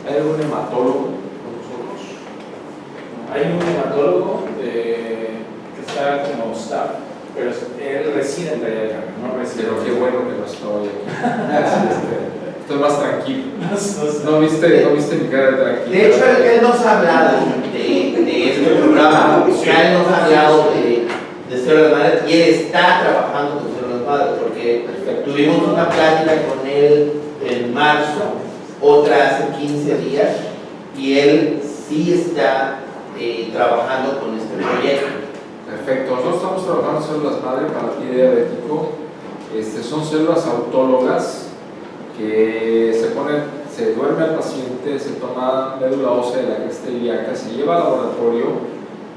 ¿Hay algún hematólogo con nosotros? Hay un hematólogo que está como staff, pero él reside en Playa del Carmen, no reside. Pero qué bueno que no estoy aquí. Estoy más tranquilo. ¿No viste mi cara de tranquilo? De hecho, él nos ha hablado de este programa, él nos ha hablado de células madres y él está trabajando con células madres, porque tuvimos una plática con él en marzo, otra hace 15 días, y él sí está trabajando con este proyecto. Perfecto, nosotros estamos trabajando células madre para el pie diabético. Son células autólogas que se duerme al paciente, se toma médula ósea de la cresta ilíaca, se lleva al laboratorio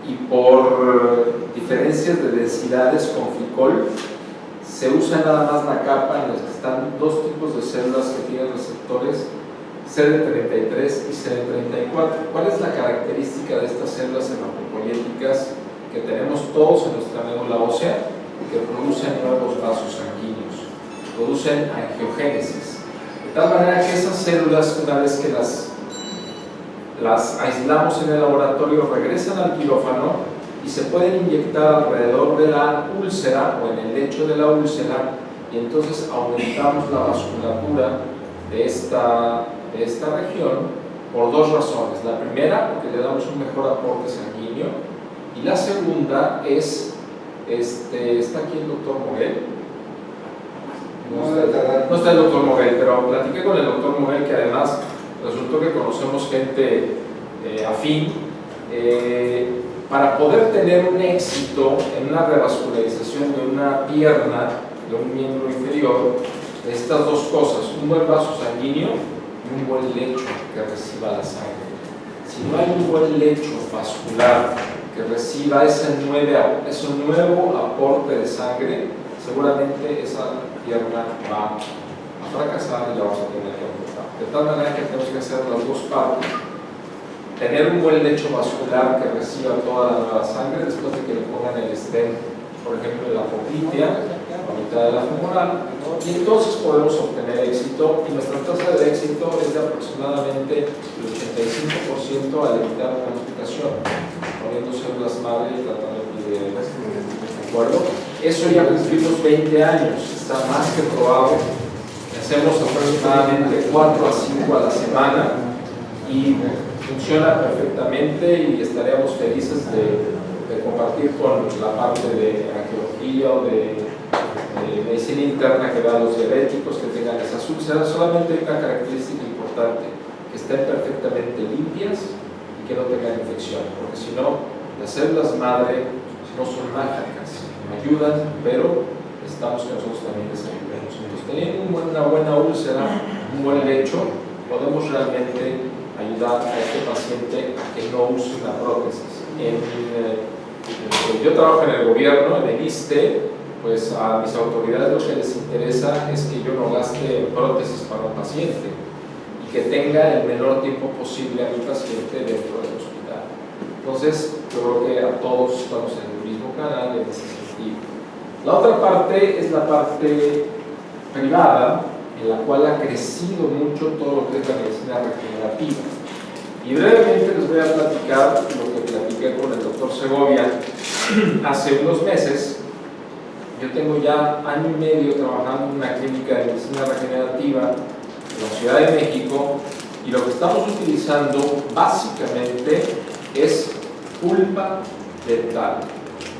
y por diferencias de densidades con FICOL se usa nada más la capa en la que están dos tipos de células que tienen receptores CD33 y CD34. ¿Cuál es la característica de estas células hematopoyéticas que tenemos todos en nuestra médula ósea? Que producen nuevos vasos sanguíneos, producen angiogénesis. De tal manera que esas células, una vez que las aislamos en el laboratorio, regresan al quirófano y se pueden inyectar alrededor de la úlcera o en el lecho de la úlcera, y entonces aumentamos la vasculatura de esta región por dos razones. La primera, porque le damos un mejor aporte sanguíneo, y la segunda es, ¿está aquí el doctor Morel? No está el doctor Morel, pero platiqué con el doctor Morel, que además resultó que conocemos gente afín. Para poder tener un éxito en una revascularización de una pierna, de un miembro inferior, necesitas dos cosas: un buen vaso sanguíneo y un buen lecho que reciba la sangre. Si no hay un buen lecho vascular que reciba ese nuevo aporte de sangre, seguramente esa pierna va a fracasar y la vamos a tener que amputar. De tal manera que tenemos que hacer las dos partes: tener un buen lecho vascular que reciba toda la nueva sangre después de que le pongan el stent, por ejemplo, de la poplitea, a mitad de la femoral, y entonces podemos obtener éxito. Y nuestra tasa de éxito es de aproximadamente el 85% al evitar una amputación, poniendo células madre y tratando de acuerdo. Eso ya cumplimos 20 años, está más que probado. Hacemos aproximadamente 4 a 5 a la semana y funciona perfectamente, y estaríamos felices de compartir con la parte de angiología o de medicina interna que da a los diabéticos que tengan esas úlceras. Solamente hay una característica importante: que estén perfectamente limpias y que no tengan infección, porque si no, las células madre no son mágicas, ayudan, pero necesitamos que nosotros también les ayudemos. Entonces, teniendo una buena úlcera, un buen lecho, podemos realmente ayudar a este paciente a que no use una prótesis. Yo trabajo en el gobierno, en el ISSSTE, pues a mis autoridades lo que les interesa es que yo no gaste prótesis para un paciente y que tenga el menor tiempo posible a mi paciente dentro del hospital. Entonces, yo creo que a todos estamos en el mismo canal en ese sentido. La otra parte es la parte privada, en la cual ha crecido mucho todo lo que es la medicina regenerativa. Y brevemente les voy a platicar lo que platiqué con el doctor Segovia hace unos meses. Yo tengo ya año y medio trabajando en una clínica de medicina regenerativa en la Ciudad de México, y lo que estamos utilizando básicamente es pulpa dental.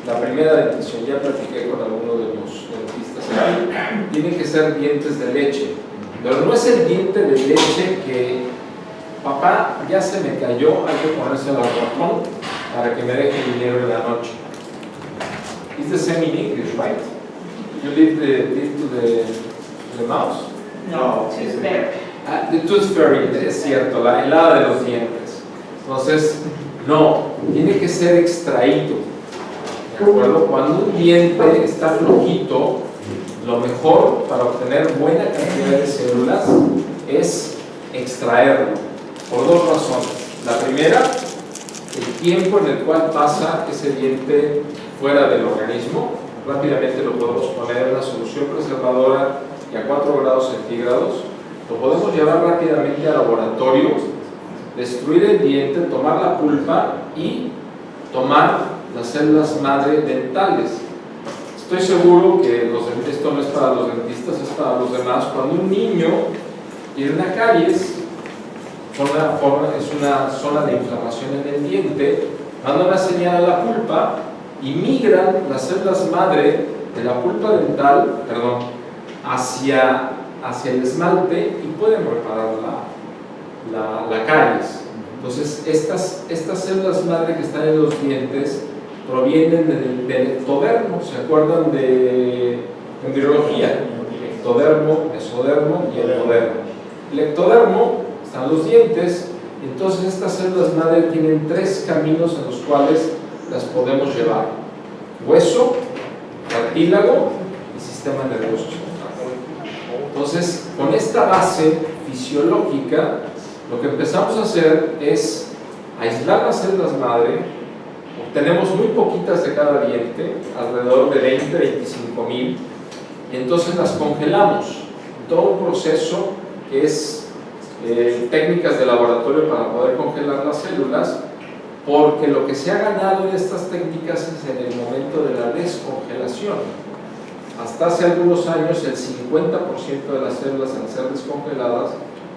La primera dentición, ya platiqué con algunos de los dentistas aquí, tienen que ser dientes de leche, pero no es el diente de leche que papá ya se me cayó, hay que ponerse al ratón para que me deje dinero en la noche. It's the same in English, right? You leave the teeth to the mouse? No, Tooth fairy. The tooth fairy, es cierto, la helada de los dientes. Entonces, no, tiene que ser extraído. ¿De acuerdo? Cuando un diente está flojito, lo mejor para obtener buena cantidad de células es extraerlo, por dos razones. La primera, el tiempo en el cual pasa ese diente fuera del organismo. Rápidamente lo podemos poner en una solución preservadora y a 4 grados centígrados. Lo podemos llevar rápidamente al laboratorio destruir el diente, tomar la pulpa y tomar las células madre dentales. Estoy seguro que esto no es para los dentistas, es para los demás. Cuando un niño tiene una caries, es una zona de inflamación en el diente, manda una señal a la pulpa y migran las células madre de la pulpa dental, hacia el esmalte y pueden reparar la caries. Entonces, estas células madre que están en los dientes provienen del ectodermo. ¿Se acuerdan de embriología? Ectodermo, mesodermo y endodermo. El ectodermo están los dientes, entonces estas células madre tienen 3 caminos en los cuales las podemos llevar: hueso, cartílago y sistema nervioso central. Entonces, con esta base fisiológica, lo que empezamos a hacer es aislar las células madre. Obtenemos muy poquitas de cada diente, alrededor de 20, 25 mil, y entonces las congelamos. Todo un proceso que es técnicas de laboratorio para poder congelar las células, porque lo que se ha ganado en estas técnicas es en el momento de la descongelación. Hasta hace algunos años el 50% de las células al ser descongeladas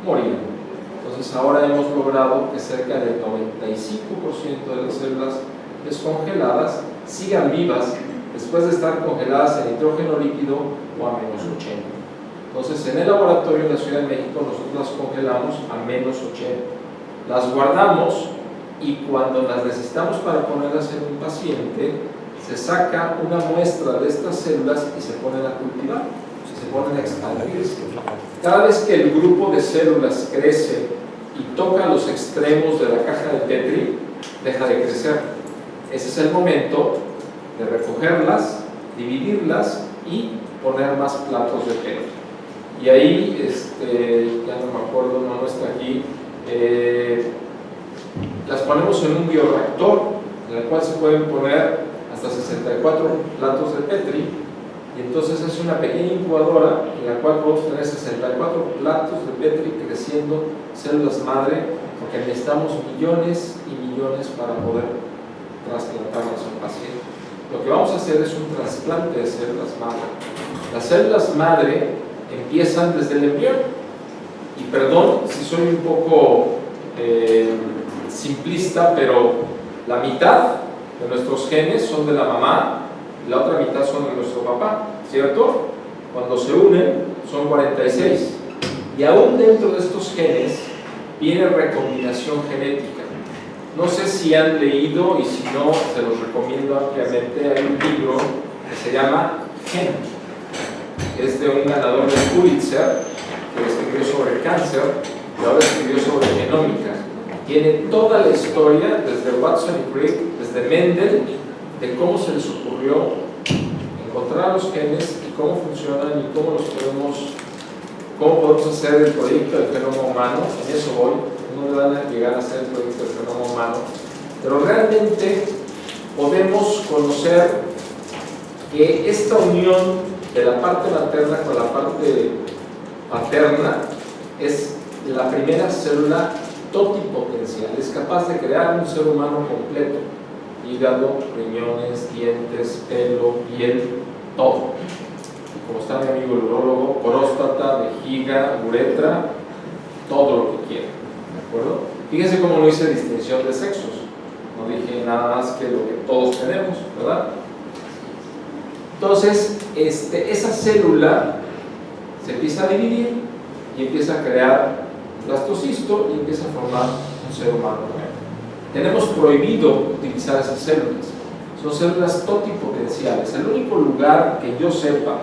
morían. Entonces ahora hemos logrado que cerca del 95% de las células descongeladas sigan vivas después de estar congeladas en nitrógeno líquido o a menos 80. Entonces, en el laboratorio en la Ciudad de México nosotros las congelamos a menos 80. Las guardamos y cuando las necesitamos para ponerlas en un paciente, se saca una muestra de estas células y se ponen a cultivar, se ponen a expandirse. Cada vez que el grupo de células crece y toca los extremos de la caja de Petri, deja de crecer. Ese es el momento de recogerlas, dividirlas y poner más platos de Petri. Y ahí, ya no me acuerdo, no está aquí, las ponemos en un bioreactor en el cual se pueden poner hasta 64 platos de Petri, y entonces es una pequeña incubadora en la cual podemos tener 64 platos de Petri creciendo células madre, porque necesitamos millones y millones para poder trasplantarlas a un paciente. Lo que vamos a hacer es un trasplante de células madre. Las células madre empiezan desde el embrión, y perdón si soy un poco simplista, pero la mitad de nuestros genes son de la mamá y la otra mitad son de nuestro papá, ¿cierto? Cuando se unen son 46, y aún dentro de estos genes viene recombinación genética. No sé si han leído, y si no, se los recomiendo ampliamente. Hay un libro que se llama Gen, es de un ganador de Pulitzer, que escribió sobre cáncer y ahora escribió sobre genómica. Tiene toda la historia, desde Watson y Crick, desde Mendel, de cómo se les ocurrió encontrar los genes y cómo funcionan y cómo podemos hacer el proyecto del genoma humano. En eso voy, no van a llegar a hacer el proyecto del genoma humano, pero realmente podemos conocer que esta unión de la parte materna con la parte paterna es la primera célula totipotencial. Es capaz de crear un ser humano completo: hígado, riñones, dientes, pelo, piel, todo. Como está mi amigo el urólogo, próstata, vejiga, uretra, todo lo que quiera. ¿De acuerdo? Fíjense cómo no hice distinción de sexos. No dije nada más que lo que todos tenemos, ¿verdad? Entonces, esa célula se empieza a dividir y empieza a crear un blastocisto y empieza a formar un ser humano nuevo. Tenemos prohibido utilizar esas células. Son células totipotenciales. El único lugar que yo sepa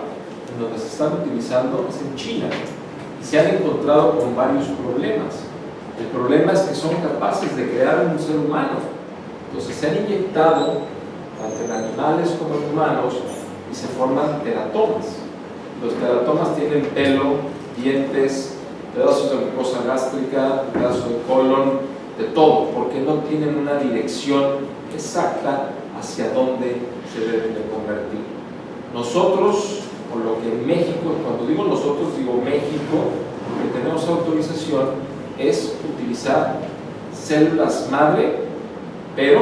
en donde se están utilizando es en China, y se han encontrado con varios problemas. El problema es que son capaces de crear un ser humano. Entonces se han inyectado tanto en animales como en humanos y se forman teratomas. Los teratomas tienen pelo, dientes, pedazos de mucosa gástrica, pedazos de colon, de todo, porque no tienen una dirección exacta hacia dónde se deben de convertir. Nosotros, por lo que en México, cuando digo nosotros, digo México, lo que tenemos autorización es utilizar células madre, pero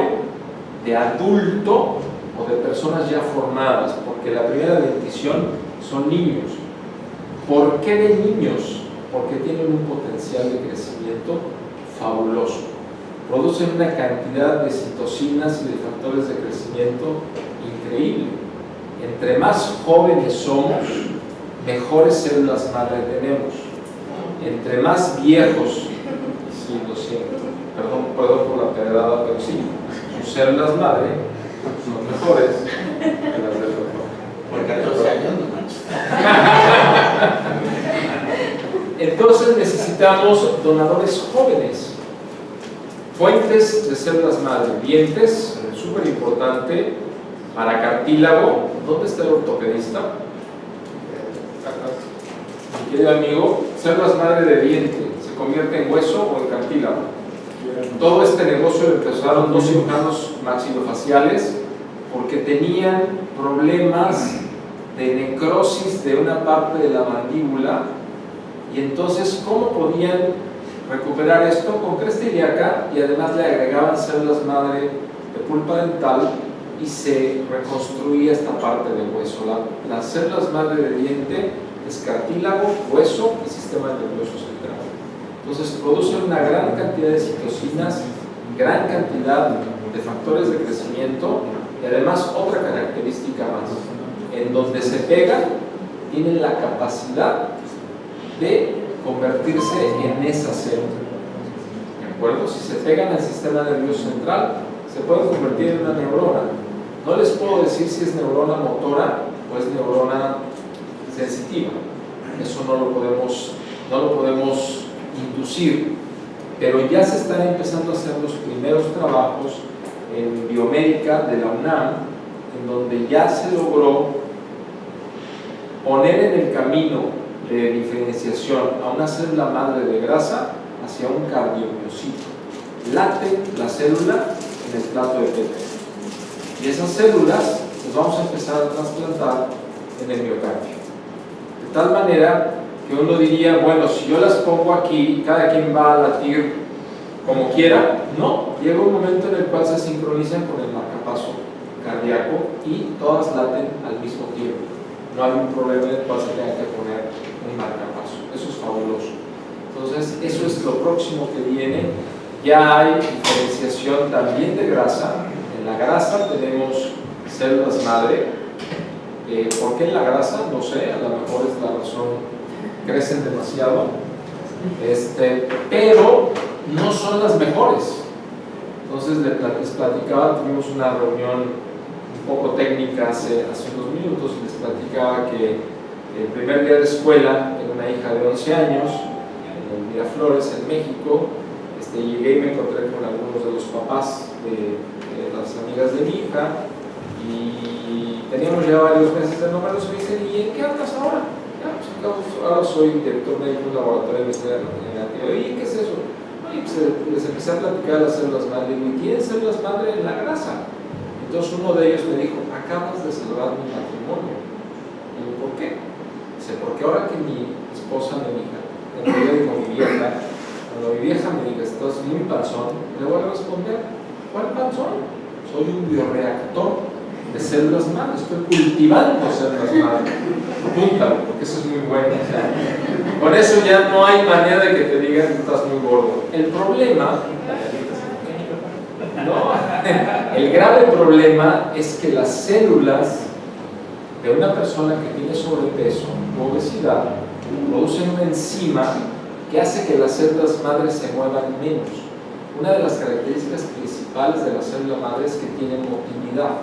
de adulto o de personas ya formadas, porque la primera dentición son niños. ¿Por qué de niños? Porque tienen un potencial de crecimiento fabuloso. Producen una cantidad de citocinas y de factores de crecimiento increíble. Entre más jóvenes somos, mejores células madre tenemos. Entre más viejos, sí, lo siento, perdón por la pedrada, pero sí, sus células madre son mejores que las del doctor. Por 14 años, no manches. Entonces necesitamos donadores jóvenes, fuentes de células madre, dientes, súper importante, para cartílago. ¿Dónde está el ortopedista? Mi querido amigo, células madre de diente, ¿se convierte en hueso o en cartílago? Todo este negocio lo empezaron dos cirujanos maxilofaciales porque tenían problemas de necrosis de una parte de la mandíbula, y entonces ¿cómo podían recuperar esto? Con cresta ilíaca, y además le agregaban células madre de pulpa dental y se reconstruía esta parte del hueso. Las células madre de diente es cartílago, hueso y sistema nervioso central. Entonces producen una gran cantidad de citocinas, gran cantidad de factores de crecimiento, y además otra característica más: en donde se pegan tienen la capacidad de convertirse en esa célula. ¿De acuerdo? Si se pegan al sistema nervioso central, se puede convertir en una neurona. No les puedo decir si es neurona motora o es neurona sensitiva. Eso no lo podemos inducir, pero ya se están empezando a hacer los primeros trabajos en biomédica de la UNAM, en donde ya se logró poner en el camino de diferenciación a una célula madre de grasa hacia un cardiomiocito. Late la célula en el plato de Petri, y esas células las vamos a empezar a trasplantar en el miocardio, de tal manera que uno diría, bueno, si yo las pongo aquí, cada quien va a latir como quiera. No, llega un momento en el cual se sincronizan con el marcapaso cardíaco y todas laten al mismo tiempo. No hay un problema en el cual se tenga que poner un marcapaso. Eso es fabuloso. Entonces, eso es lo próximo que viene. Ya hay diferenciación también de grasa. En la grasa tenemos células madre. ¿Por qué en la grasa? No sé, a lo mejor es la razón. Crecen demasiado, pero no son las mejores. Entonces les platicaba, tuvimos una reunión un poco técnica hace unos minutos, y les platicaba que el primer día de escuela, tengo una hija de 11 años en Miraflores, en México. Llegué y me encontré con algunos de los papás de las amigas de mi hija, y teníamos ya varios meses de números. Y me dicen, ¿y en qué andas ahora? Ahora soy director médico de un laboratorio de investigación negativa. ¿Y qué es eso? Y pues les empecé a platicar de las células madre. ¿Y tienen células madre en la grasa? Entonces uno de ellos me dijo, acabas de celebrar mi matrimonio. Y yo, ¿por qué? Dice, porque ahora que mi esposa me diga, en realidad digo mi vieja, cuando mi vieja me diga, estás muy panzón, le voy a responder, ¿cuál panzón? Soy un bioreactor de células madre, estoy cultivando células madre. Apúntalo, porque eso es muy bueno. O sea, con eso ya no hay manera de que te digan que estás muy gordo. El problema, el grave problema es que las células de una persona que tiene sobrepeso o obesidad producen una enzima que hace que las células madres se muevan menos. Una de las características principales de la célula madre es que tiene motilidad.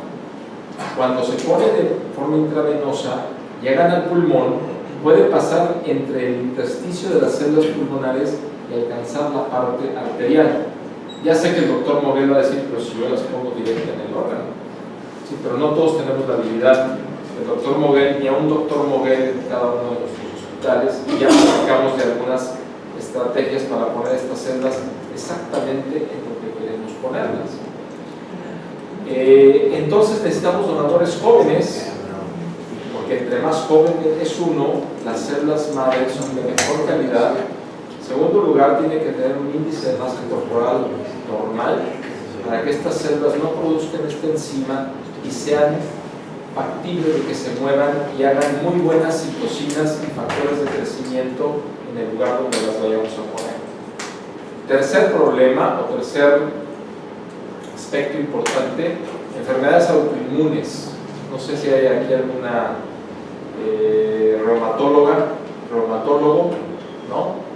Cuando se pone de forma intravenosa, llegan al pulmón, puede pasar entre el intersticio de las células pulmonares y alcanzar la parte arterial. Ya sé que el doctor Moguel va a decir, pero si yo las pongo directa en el órgano. Sí, pero no todos tenemos la habilidad del doctor Moguel, ni a un doctor Moguel en cada uno de nuestros hospitales. Y ya platicamos de algunas estrategias para poner estas células exactamente en lo que queremos ponerlas. Entonces necesitamos donadores jóvenes, porque entre más joven es uno, las células madre son de mejor calidad, segundo lugar, tiene que tener un índice de masa corporal normal para que estas células no produzcan esta enzima y sean factibles de que se muevan y hagan muy buenas citocinas y factores de crecimiento en el lugar donde las vayamos a poner. Tercer problema o tercer aspecto importante, enfermedades autoinmunes. No sé si hay aquí alguna reumatólogo, ¿no?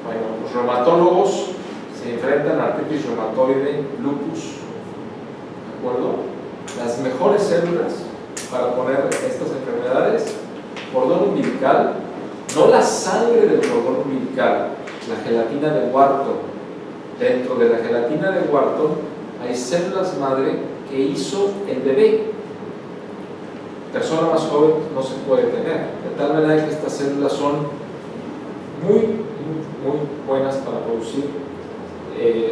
Bueno, los reumatólogos se enfrentan a artritis reumatoide, lupus, ¿de acuerdo? Las mejores células para poner estas enfermedades, cordón umbilical, no la sangre del cordón umbilical, la gelatina de Wharton. Dentro de la gelatina de Wharton hay células madre que hizo el bebé. Persona más joven no se puede tener, de tal manera que estas células son muy buenas para producir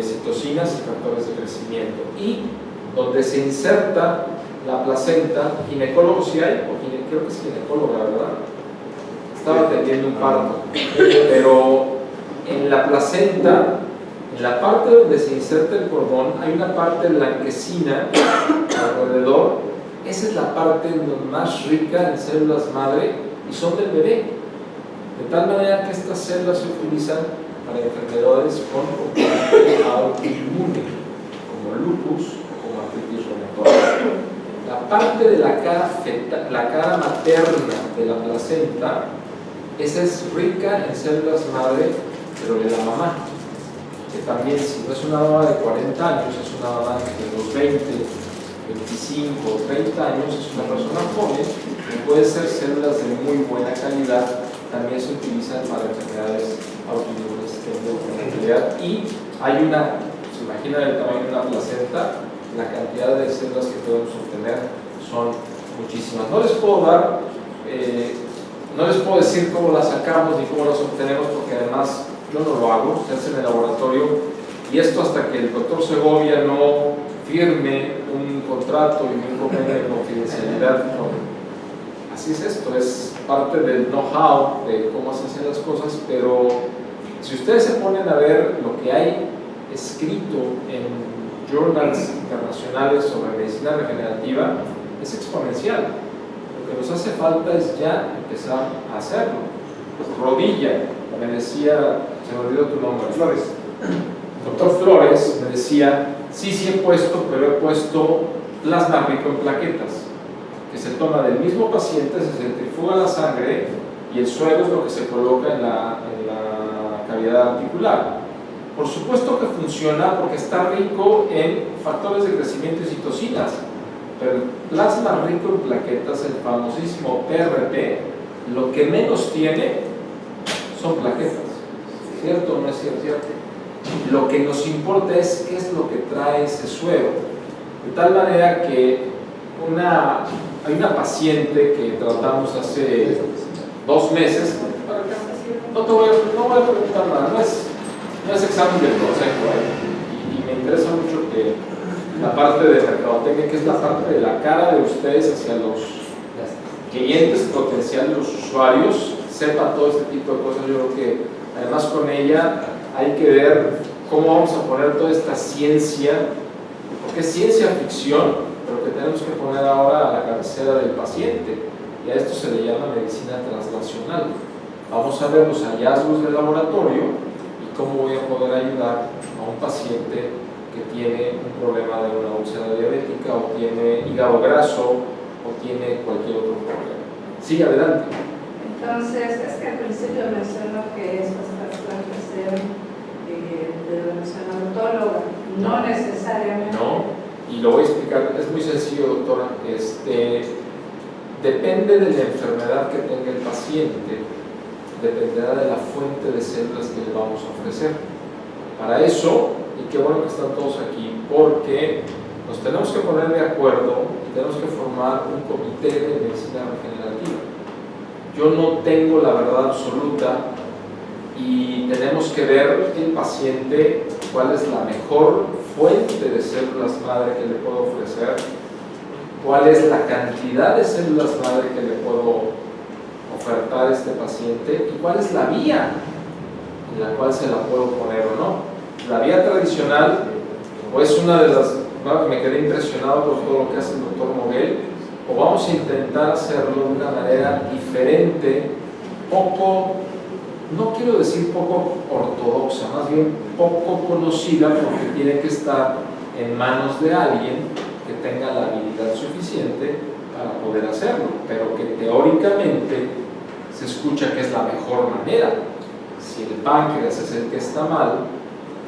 citocinas y factores de crecimiento. Y donde se inserta la placenta, ginecólogos sí hay, o creo que es ginecóloga, ¿verdad? Estaba atendiendo un parto, pero en la placenta, en la parte donde se inserta el cordón, hay una parte blanquecina alrededor. Esa es la parte más rica en células madre y son del bebé. De tal manera que estas células se utilizan para enfermedades con componente autoinmune, como lupus o como artritis reumatoide. La parte de la cara materna de la placenta, esa es rica en células madre, pero de la mamá. Que también, si no es una mamá de 40 años, es una mamá de los 20, 25 o 30 años, es una persona joven, que puede ser células de muy buena calidad, también se utilizan para enfermedades autoinmunes y hay se imagina el tamaño de una placenta, la cantidad de células que podemos obtener son muchísimas. No les puedo decir cómo las sacamos ni cómo las obtenemos, porque además yo no lo hago, se hace en el laboratorio, y esto hasta que el doctor Segovia no firme un contrato y un convenio de confidencialidad. No. Así es esto, es parte del know-how de cómo se hacen las cosas, pero si ustedes se ponen a ver lo que hay escrito en journals internacionales sobre medicina regenerativa, es exponencial. Lo que nos hace falta es ya empezar a hacerlo. Rodilla, me decía, se me olvidó tu nombre, Flores. Doctor Flores me decía, sí he puesto, pero he puesto plasma rico en plaquetas, que se toma del mismo paciente, se centrifuga la sangre y el suero es lo que se coloca en la cavidad articular. Por supuesto que funciona porque está rico en factores de crecimiento y citocinas, pero el plasma rico en plaquetas, el famosísimo PRP, lo que menos tiene son plaquetas. ¿Cierto o no es cierto? Lo que nos importa es qué es lo que trae ese suero. De tal manera que hay una paciente que tratamos hace 2 meses. No voy a preguntar nada, no es examen del consejo, y me interesa mucho que la parte de mercadotecnia, que es la parte de la cara de ustedes hacia los clientes potenciales, los usuarios, sepa todo este tipo de cosas. Yo creo que además con ella hay que ver cómo vamos a poner toda esta ciencia, porque es ciencia ficción, pero que tenemos que poner ahora a la cabecera del paciente, y a esto se le llama medicina translacional. Vamos a ver los hallazgos del laboratorio y cómo voy a poder ayudar a un paciente que tiene un problema de una úlcera diabética, o tiene hígado graso, o tiene cualquier otro problema. Sí, adelante. Entonces, es que al principio mencionó que estas personas sean de la reumatóloga, no necesariamente. No, y lo voy a explicar, es muy sencillo, doctora. Depende de la enfermedad que tenga el paciente, dependerá de la fuente de células que le vamos a ofrecer. Para eso, y qué bueno que están todos aquí, porque nos tenemos que poner de acuerdo y tenemos que formar un comité de medicina regenerativa. Yo no tengo la verdad absoluta y tenemos que ver el paciente cuál es la mejor fuente de células madre que le puedo ofrecer, cuál es la cantidad de células madre que le puedo ofertar a este paciente y cuál es la vía en la cual se la puedo poner o no. La vía tradicional, o es una de las, bueno, me quedé impresionado por todo lo que hace el doctor Moguel, o vamos a intentar hacerlo de una manera diferente, poco, no quiero decir poco ortodoxa, más bien poco conocida, porque tiene que estar en manos de alguien que tenga la habilidad suficiente para poder hacerlo, pero que teóricamente se escucha que es la mejor manera. Si el páncreas es el que está mal,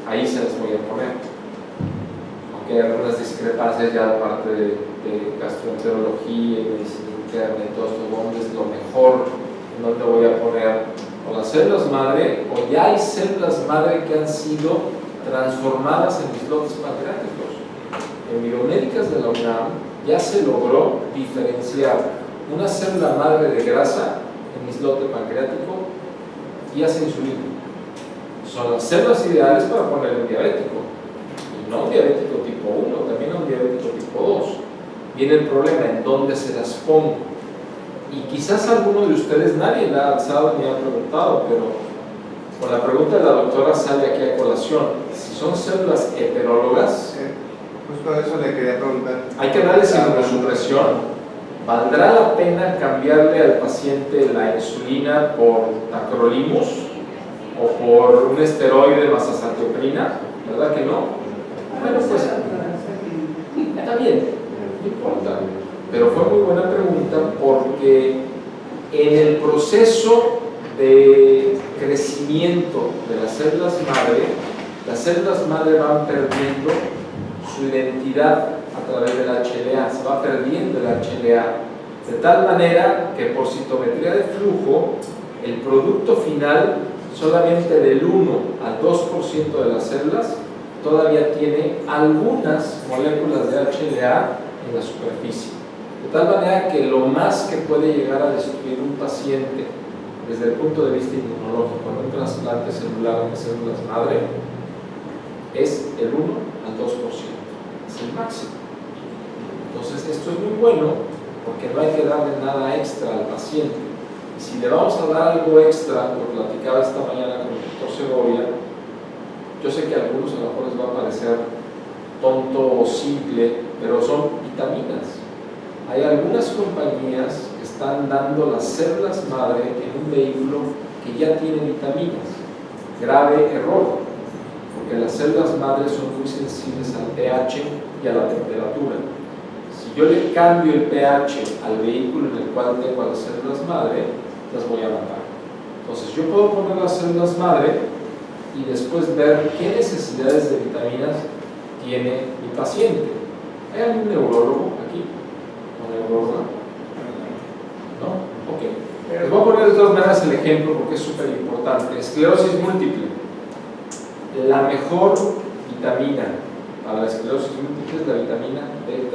ahí se las voy a poner. Aunque hay algunas discrepancias ya de parte de gastroenterología y medicina interna y todo esto, ¿dónde es lo mejor? ¿En dónde voy a poner? O las células madre, o ya hay células madre que han sido transformadas en islotes pancreáticos. En biomédicas de la UNAM ya se logró diferenciar una célula madre de grasa en islote pancreático y hace insulina. Son las células ideales para poner un diabético, y no un diabético tipo 1, también un diabético tipo 2. Viene el problema en dónde se las pongo. Y quizás alguno de ustedes, nadie la ha alzado ni ha preguntado, pero con la pregunta de la doctora sale aquí a colación. Si son células heterólogas, justo eso le quería preguntar. hay que darles inmunosupresión. ¿Valdrá la pena cambiarle al paciente la insulina por tacrolimus o por un esteroide más azatioprina? ¿Verdad que no? Bueno, pues está bien, no importa. Pero fue muy buena pregunta, porque en el proceso de crecimiento de las células madre van perdiendo su identidad a través del HLA, se va perdiendo el HLA, de tal manera que por citometría de flujo el producto final solamente del 1 al 2% de las células todavía tiene algunas moléculas de HLA en la superficie, de tal manera que lo más que puede llegar a destruir un paciente desde el punto de vista inmunológico en un trasplante celular de células madre es el 1 al 2%, es el máximo. Entonces esto es muy bueno porque no hay que darle nada extra al paciente. Y si le vamos a dar algo extra, lo platicaba esta mañana con el doctor Segovia, yo sé que a algunos a lo mejor les va a parecer tonto o simple, pero son vitaminas. Hay algunas compañías que están dando las células madre en un vehículo que ya tiene vitaminas. Grave error, porque las células madre son muy sensibles al pH y a la temperatura. Si yo le cambio el pH al vehículo en el cual tengo a las células madre, las voy a matar. Entonces yo puedo poner las células madre y después ver qué necesidades de vitaminas tiene mi paciente. ¿Hay algún neurólogo aquí? ¿O neuróloga? ¿No? Ok. Les voy a poner de todas maneras el ejemplo porque es súper importante. Esclerosis múltiple. La mejor vitamina para la esclerosis múltiple es la vitamina D3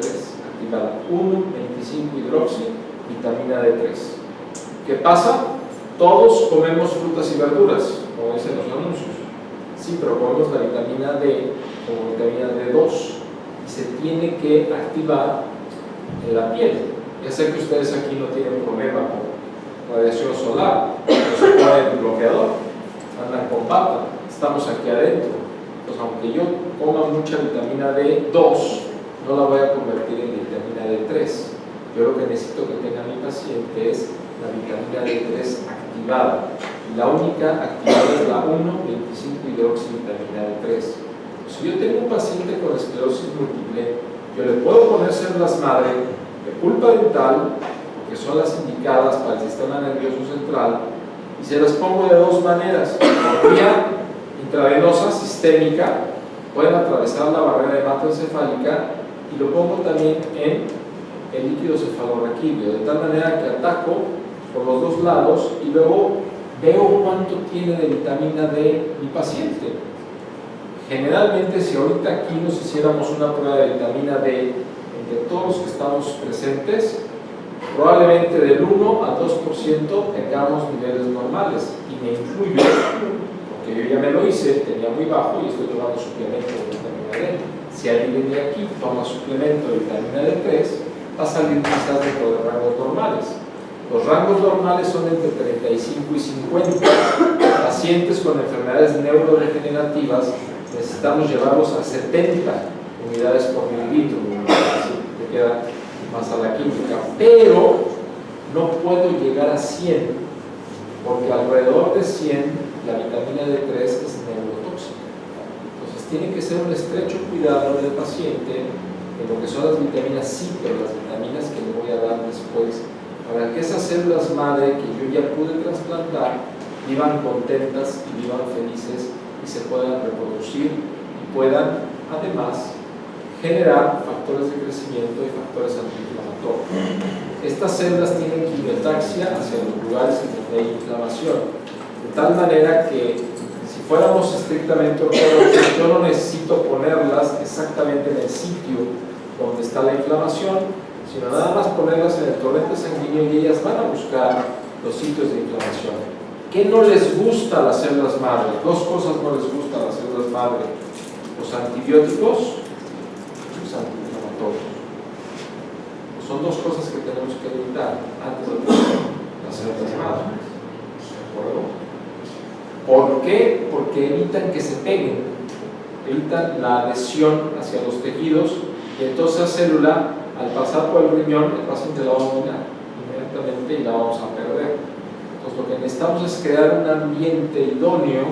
activada. 1,25-hidroxi, vitamina D3. ¿Qué pasa? Todos comemos frutas y verduras, como dicen los anuncios. Sí, pero comemos la vitamina D como vitamina D2 y se tiene que activar en la piel. Ya sé que ustedes aquí no tienen problema con radiación solar, pero se ponen bloqueador, andan con papa, estamos aquí adentro. Pues aunque yo coma mucha vitamina D2, no la voy a convertir en vitamina D3. Yo lo que necesito que tenga mi paciente es la vitamina D3 activada. La única activada es la 1,25-hidroxivitamina D3. Si yo tengo un paciente con esclerosis múltiple, yo le puedo poner células madre de pulpa dental, que son las indicadas para el sistema nervioso central, y se las pongo de dos maneras. Por vía intravenosa sistémica, pueden atravesar la barrera hematoencefálica, y lo pongo también en el líquido cefalorraquídeo, de tal manera que ataco por los dos lados y luego veo cuánto tiene de vitamina D mi paciente. Generalmente, si ahorita aquí nos hiciéramos una prueba de vitamina D entre todos los que estamos presentes, probablemente del 1 al 2% tengamos niveles normales, y me incluyo, porque yo ya me lo hice, tenía muy bajo y estoy tomando suplemento de vitamina D. Si alguien de aquí toma suplemento de vitamina D3, va a salir quizás dentro de rangos normales. Los rangos normales son entre 35 y 50. La pacientes con enfermedades neurodegenerativas necesitamos llevarlos a 70 unidades por mililitro, así te queda más a la química, pero no puedo llegar a 100, porque alrededor de 100 la vitamina D3 es neurotóxica. Entonces tiene que ser un estrecho cuidado del paciente en lo que son las vitaminas sí, pero las vitaminas que le voy a dar después, para que esas células madre que yo ya pude trasplantar vivan contentas y vivan felices y se puedan reproducir y puedan además generar factores de crecimiento y factores antiinflamatorios. Estas células tienen quimiotaxia hacia los lugares en donde hay inflamación, de tal manera que si fuéramos estrictamente ortodoxos, yo no necesito ponerlas exactamente en el sitio donde está la inflamación, sino nada más ponerlas en el torrente sanguíneo y ellas van a buscar los sitios de inflamación. ¿Qué no les gusta a las células madre? Dos cosas no les gustan a las células madre: los antibióticos y los antiinflamatorios. Pues son dos cosas que tenemos que evitar antes de las células madre. ¿De acuerdo? ¿Por qué? Porque evitan que se peguen, evitan la adhesión hacia los tejidos, y entonces la célula, al pasar por el riñón, el paciente la va a dominar inmediatamente y la vamos a perder. Entonces lo que necesitamos es crear un ambiente idóneo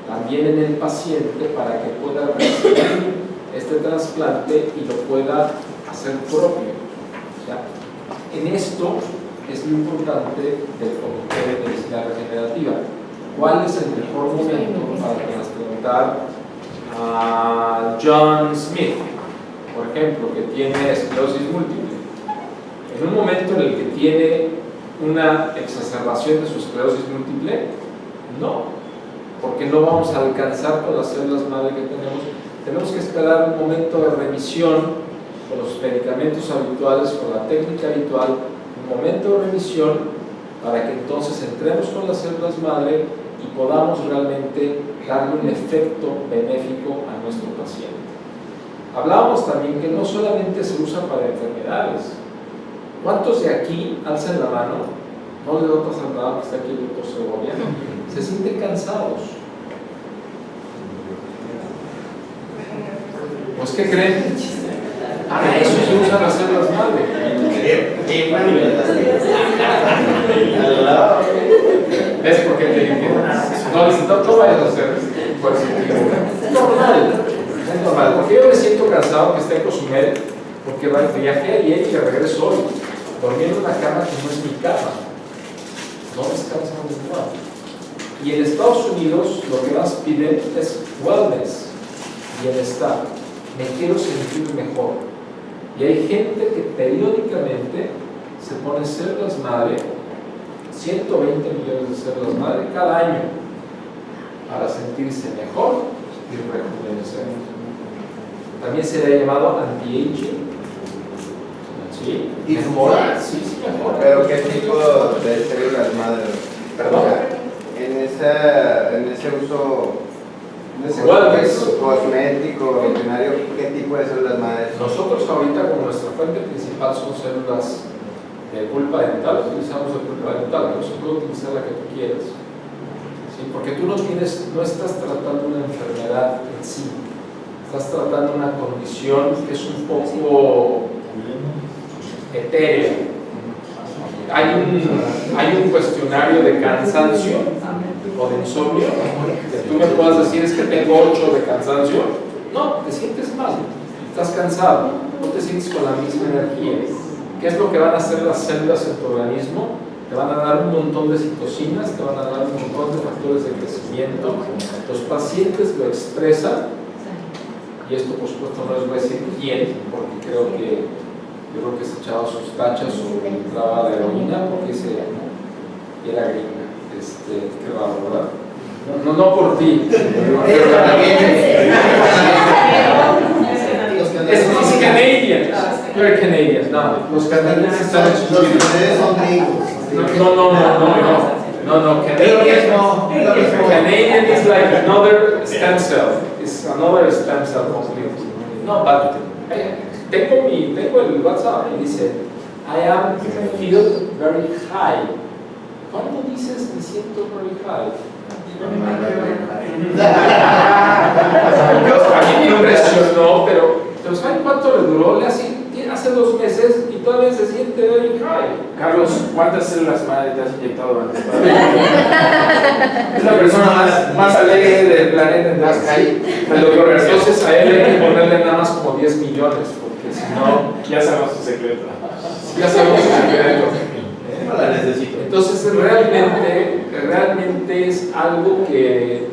también en el paciente para que pueda recibir este trasplante y lo pueda hacer propio. O sea, en esto es lo importante del Comité de Medicina Regenerativa. ¿Cuál es el mejor momento para trasplantar a John Smith, por ejemplo, que tiene esclerosis múltiple? En un momento en el que tiene una exacerbación de su esclerosis múltiple, no, porque no vamos a alcanzar con las células madre que tenemos que esperar un momento de remisión con los medicamentos habituales, con la técnica habitual, un momento de remisión para que entonces entremos con las células madre y podamos realmente darle un efecto benéfico a nuestro paciente. Hablábamos también que no solamente se usa para enfermedades. ¿Cuántos de aquí alzan la mano? No le notas al lado que está aquí el doctor Segovia. Se sienten cansados. Pues, ¿qué creen? Para eso se usan las células madre. ¿Ves por qué te dije? No vayas a hacer pues, es normal, porque yo me siento cansado que esté en Cozumel, porque viajé ayer y regreso hoy, dormí en una cama que no es mi cama, no descansamos igual. Y en Estados Unidos lo que más piden es wellness, bienestar, me quiero sentir mejor. Y hay gente que periódicamente se pone células madre, 120 millones de células madre cada año, para sentirse mejor y rejuvenecer. También se le ha llamado anti-aging. ¿Sí? ¿Y mejora? Sí, mejora. ¿Pero qué tipo de células madre? ¿Perdón? En ese uso cosmético, veterinario, ¿qué tipo de células madre? Nosotros ahorita, como nuestra fuente principal son células de pulpa dental, utilizamos la pulpa dental, pero se puede utilizar la que tú quieras. ¿Sí? Porque tú no estás tratando una enfermedad en sí, estás tratando una condición que es un poco etérea. Hay un cuestionario de cansancio o de insomnio que tú me puedas decir es que tengo 8 de cansancio. No, te sientes mal, estás cansado, no te sientes con la misma energía. ¿Qué es lo que van a hacer las células en tu organismo? Te van a dar un montón de citocinas, te van a dar un montón de factores de crecimiento. Los pacientes lo expresan, y esto por supuesto no les voy a decir quién, porque yo creo que se echaba sus tachas o entraba de heroína porque era gringa. Qué raro, ¿verdad? No por ti. Es Canadian. You're Canadian. No, los canadienses están excluidos. Ustedes son gringos. No. Canadian is like another stem cell. It's another stem cell completely. No, but tengo el WhatsApp y dice I feel very high. ¿Cuándo dices me siento very high? A mí me impresionó, pero ¿saben cuánto le duró? Hace 2 meses y todavía se siente very high. Carlos, ¿cuántas células madre te has inyectado antes? Es la persona más alegre del planeta. Entonces a él hay que ponerle nada más como 10 millones, porque si no, ya sabemos su secreto. ya sabemos su secreto. No la necesito. Entonces realmente es algo que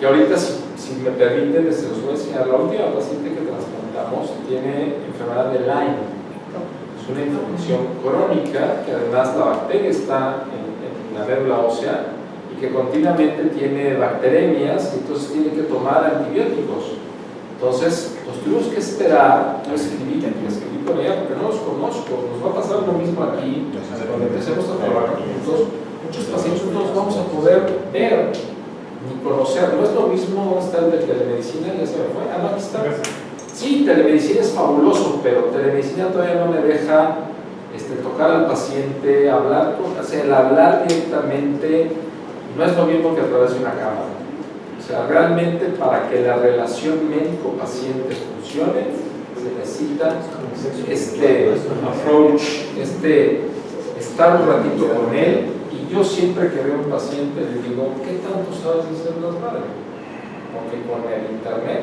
ahorita, si me permiten, se los voy a enseñar. La última paciente que trasplantamos tiene enfermedad de Lyme. Es una infección crónica que además la bacteria está en la médula ósea y que continuamente tiene bacteremias y entonces tiene que tomar antibióticos. Entonces, nos tuvimos que esperar. Yo escribí con ella porque no los conozco. Nos va a pasar lo mismo aquí cuando empecemos a trabajar juntos. Muchos pacientes no los vamos a poder ver ni conocer. No es lo mismo estar de telemedicina, ya se me fue. Ah, no, aquí está. Sí, telemedicina es fabuloso, pero telemedicina todavía no me deja tocar al paciente, hablar el hablar directamente no es lo mismo que a través de una cámara. O sea, realmente para que la relación médico-paciente funcione, se necesita este approach, estar un ratito con él. Y yo siempre que veo a un paciente le digo, ¿qué tanto sabes de células madre? Porque con el internet,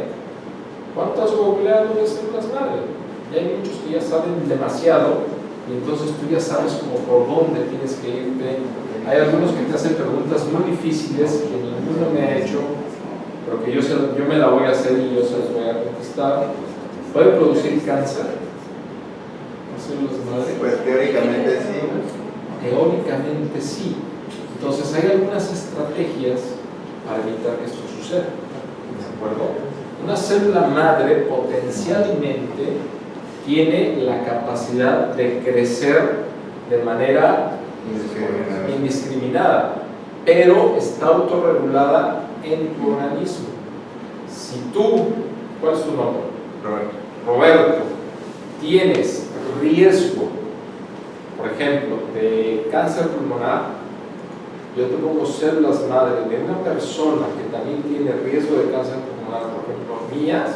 ¿cuánto has googleado de células madre? Y hay muchos que ya saben demasiado y entonces tú ya sabes como por dónde tienes que irte. Hay algunos que te hacen preguntas muy difíciles que ninguno me ha hecho, pero que yo me la voy a hacer y yo se las voy a contestar. ¿Puede producir cáncer? ¿Las células madre? Pues teóricamente sí. Teóricamente sí. Entonces hay algunas estrategias para evitar que esto suceda. ¿De acuerdo? Una célula madre potencialmente tiene la capacidad de crecer de manera indiscriminada, pero está autorregulada en tu organismo. Si tú, ¿cuál es tu nombre? Roberto, tienes riesgo, por ejemplo, de cáncer pulmonar, yo te pongo células madre de una persona que también tiene riesgo de cáncer pulmonar, por ejemplo, mías,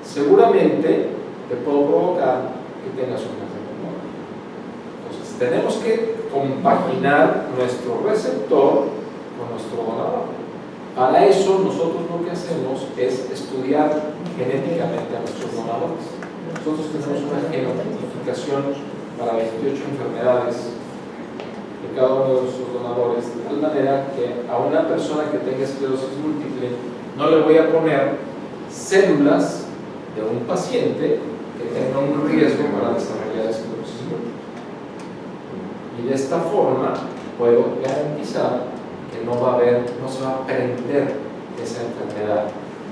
seguramente te puedo provocar que tengas un cáncer pulmonar. Entonces, tenemos que compaginar nuestro receptor con nuestro donador. Para eso, nosotros lo que hacemos es estudiar genéticamente a nuestros donadores. Nosotros tenemos una genotipificación para 28 enfermedades de cada uno de nuestros donadores, de tal manera que a una persona que tenga esclerosis múltiple no le voy a poner células de un paciente que tenga un riesgo para desarrollar esclerosis múltiple. Y de esta forma puedo garantizar que no se va a prender esa enfermedad.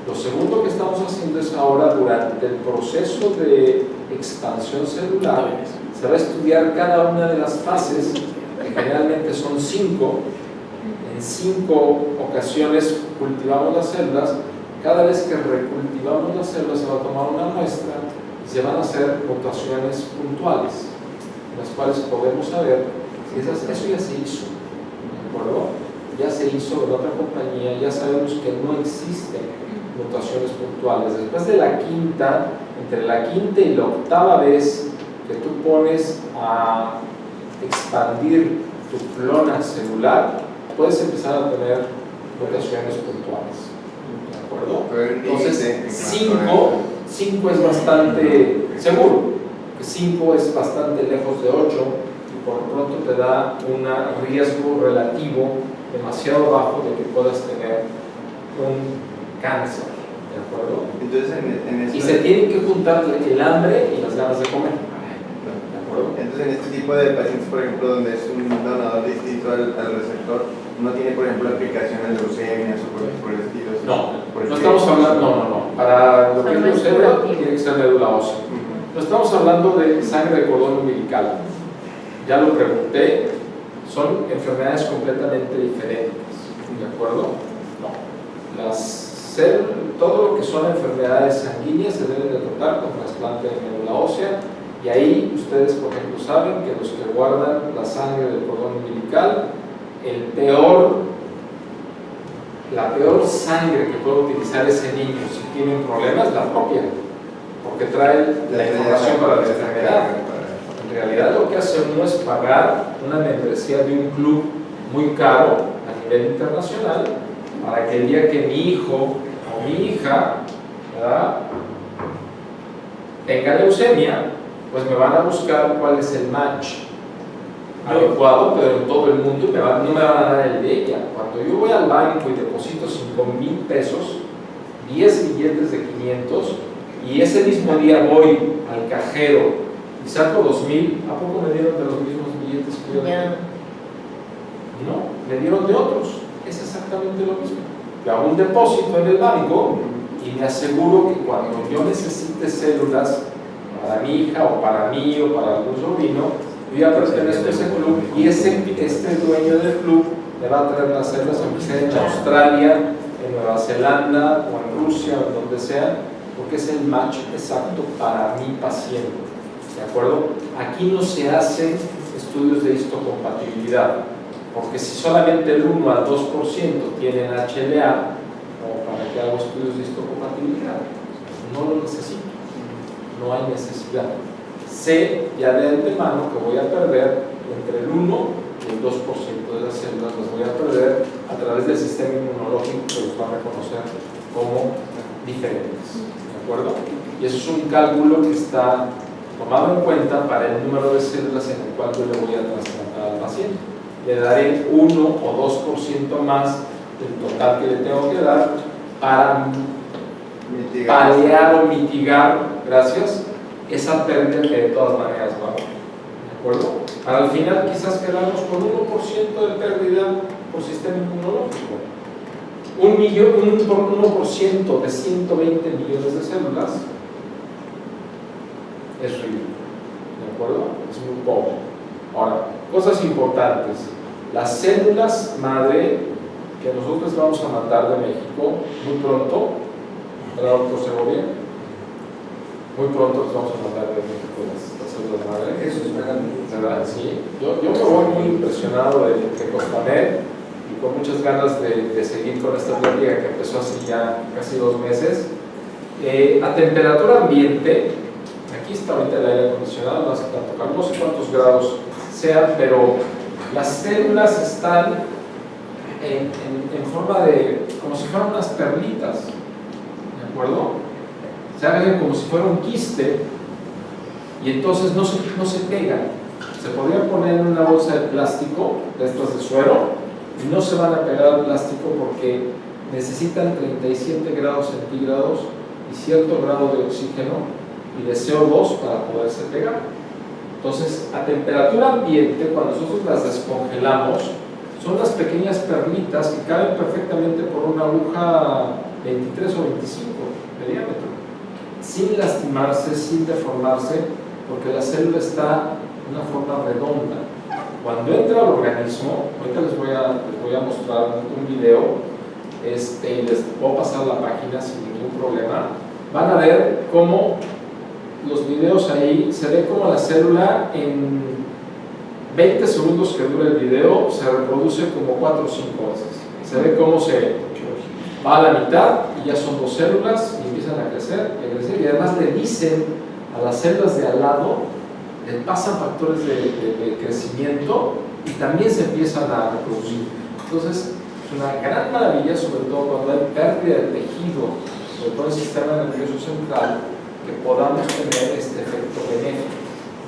Lo segundo que estamos haciendo es ahora, durante el proceso de expansión celular, se va a estudiar cada una de las fases, que generalmente son 5. En 5 ocasiones cultivamos las células. Cada vez que recultivamos las células se va a tomar una muestra y se van a hacer mutaciones puntuales, en las cuales podemos saber si eso ya se hizo, ¿de acuerdo? Ya se hizo en otra compañía, ya sabemos que no existen mutaciones puntuales. Después de la quinta, entre la quinta y la octava vez que tú pones a expandir tu clona celular, puedes empezar a tener mutaciones puntuales. ¿De acuerdo? Entonces, 5 es bastante seguro, 5 es bastante lejos de 8 y por lo tanto te da un riesgo relativo demasiado bajo de que puedas tener un cáncer. ¿De acuerdo? Entonces, y se tienen que juntar el hambre y las ganas de comer. Entonces, en este tipo de pacientes, por ejemplo, donde es un donador distinto al receptor, no tiene, por ejemplo, aplicaciones de leucemias o por el estilo. No estamos hablando, no. Para lo que es leucemia, tiene que ser médula ósea. No estamos hablando de sangre de cordón umbilical. Ya lo pregunté, son enfermedades completamente diferentes. ¿De acuerdo? No. Todo lo que son enfermedades sanguíneas se deben de tratar con trasplante de médula ósea. Y ahí ustedes, por ejemplo, saben que los que guardan la sangre del cordón umbilical, el peor la peor sangre que puede utilizar ese niño si tiene un problema es la propia, porque trae la información para la enfermedad. En realidad lo que hace uno es pagar una membresía de un club muy caro a nivel internacional para que el día que mi hijo o mi hija, ¿verdad?, tenga leucemia, pues me van a buscar cuál es el match adecuado, pero en todo el mundo no me van a dar el de ella. Cuando yo voy al banco y deposito 5,000 pesos, 10 billetes de 500, y ese mismo día voy al cajero y saco 2,000, ¿a poco me dieron de los mismos billetes que yo dejé? No, me dieron de otros. Es exactamente lo mismo. Yo hago un depósito en el banco y me aseguro que cuando yo necesite células para mi hija o para mí o para algún sobrino, yo ya pertenezco a ese club y este dueño del club me va a traer las células, aunque sea en Australia, en Nueva Zelanda o en Rusia o en donde sea, porque es el match exacto para mi paciente. ¿De acuerdo? Aquí no se hacen estudios de histocompatibilidad, porque si solamente el 1 al 2% tienen HLA, o para que haga estudios de histocompatibilidad, no lo necesito, no hay necesidad. Sé ya de antemano que voy a perder entre el 1 y el 2% de las células, las voy a perder a través del sistema inmunológico que los va a reconocer como diferentes. ¿De acuerdo? Y eso es un cálculo que está tomado en cuenta para el número de células en el cual yo le voy a trasplantar al paciente. Le daré 1 o 2% más del total que le tengo que dar para paliar o mitigar, gracias, esa pérdida que de todas maneras va a haber. ¿De acuerdo? Para al final quizás quedarnos con 1% de pérdida por sistema inmunológico. 1% de 120 millones de células es ridículo. ¿De acuerdo? Es muy pobre. Ahora, cosas importantes. Las células madre que nosotros vamos a mandar de México muy pronto, ¿verdad, doctor Segovia? Muy pronto les vamos a mandar de México las células madre. Eso es ¿verdad? Sí. Yo me voy muy impresionado de Costamed y con muchas ganas de seguir con esta plática que empezó hace ya casi 2 meses. A temperatura ambiente, aquí está ahorita el aire acondicionado, no hace tanto calor, no sé cuántos grados sean, pero las células están en forma de, como si fueran unas perlitas, ¿de acuerdo? Se hagan como si fuera un quiste y entonces no se pegan. Se podría poner en una bolsa de plástico, de estas de suero, y no se van a pegar al plástico porque necesitan 37 grados centígrados y cierto grado de oxígeno y de CO2 para poderse pegar. Entonces, a temperatura ambiente, cuando nosotros las descongelamos, son las pequeñas perlitas que caben perfectamente por una aguja 23 o 25 de diámetro, sin lastimarse, sin deformarse, porque la célula está de una forma redonda. Cuando entra al organismo, ahorita les voy a mostrar un video, y les voy a pasar la página sin ningún problema. Van a ver cómo los videos ahí, se ve como la célula en 20 segundos que dura el video, se reproduce como 4 o 5 veces. Se ve cómo se va a la mitad y ya son 2 células y empiezan a crecer, y además le dicen a las células de al lado, le pasan factores de crecimiento y también se empiezan a reproducir. Entonces, es una gran maravilla, sobre todo cuando hay pérdida de tejido, sobre todo el sistema nervioso central, que podamos tener este efecto benéfico.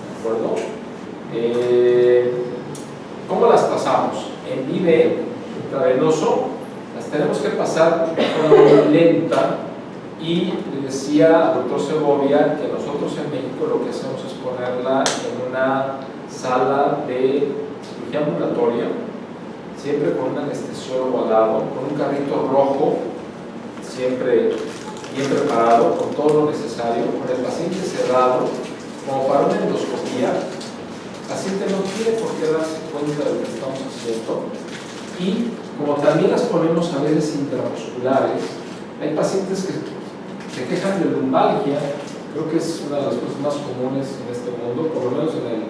¿De acuerdo? ¿Cómo las pasamos? En IV intravenoso, las tenemos que pasar de forma muy lenta, y le decía al doctor Segovia que nosotros en México lo que hacemos es ponerla en una sala de cirugía ambulatoria, siempre con un anestesiólogo al lado, con un carrito rojo, siempre bien preparado, con todo lo necesario, con el paciente cerrado, como para una endoscopía. El paciente no tiene por qué darse cuenta de lo que estamos haciendo, y como también las ponemos a veces intramusculares, hay pacientes que se quejan de lumbalgia. Creo que es una de las cosas más comunes en este mundo, por lo menos en el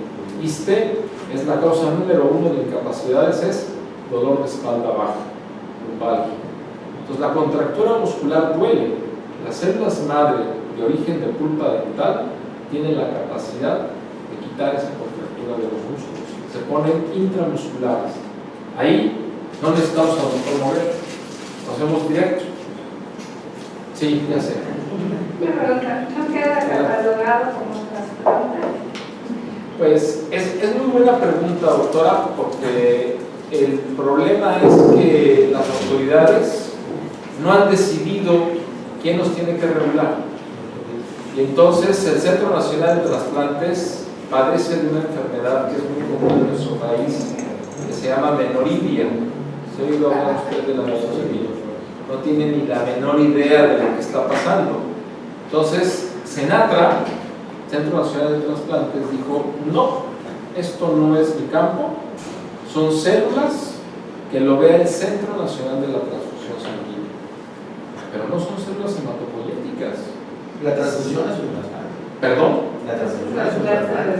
ISSSTE, es la causa número 1 de incapacidades, es dolor de espalda baja, lumbalgia. Entonces la contractura muscular duele. Las células madre de origen de pulpa dental tienen la capacidad de quitar esa contractura de los músculos. Se ponen intramusculares. Ahí no necesitamos a doctor Moreno, lo hacemos directo. Sí, ya sé. Pero no queda catalogado como trasplante. Pues es muy buena pregunta, doctora, porque el problema es que las autoridades no han decidido quién nos tiene que regular. Y entonces el Centro Nacional de Trasplantes padece de una enfermedad que es muy común en nuestro país, que se llama menoridia. ¿Se ha oído hablar usted de la menoridia? No tiene ni la menor idea de lo que está pasando. Entonces, Senatra, Centro Nacional de Trasplantes, dijo: no, esto no es mi campo, son células que lo vea el Centro Nacional de la Transfusión Sanguínea. Pero no son células hematopoyéticas. La transfusión es un trasplante. ¿Perdón? La transfusión es un trasplante.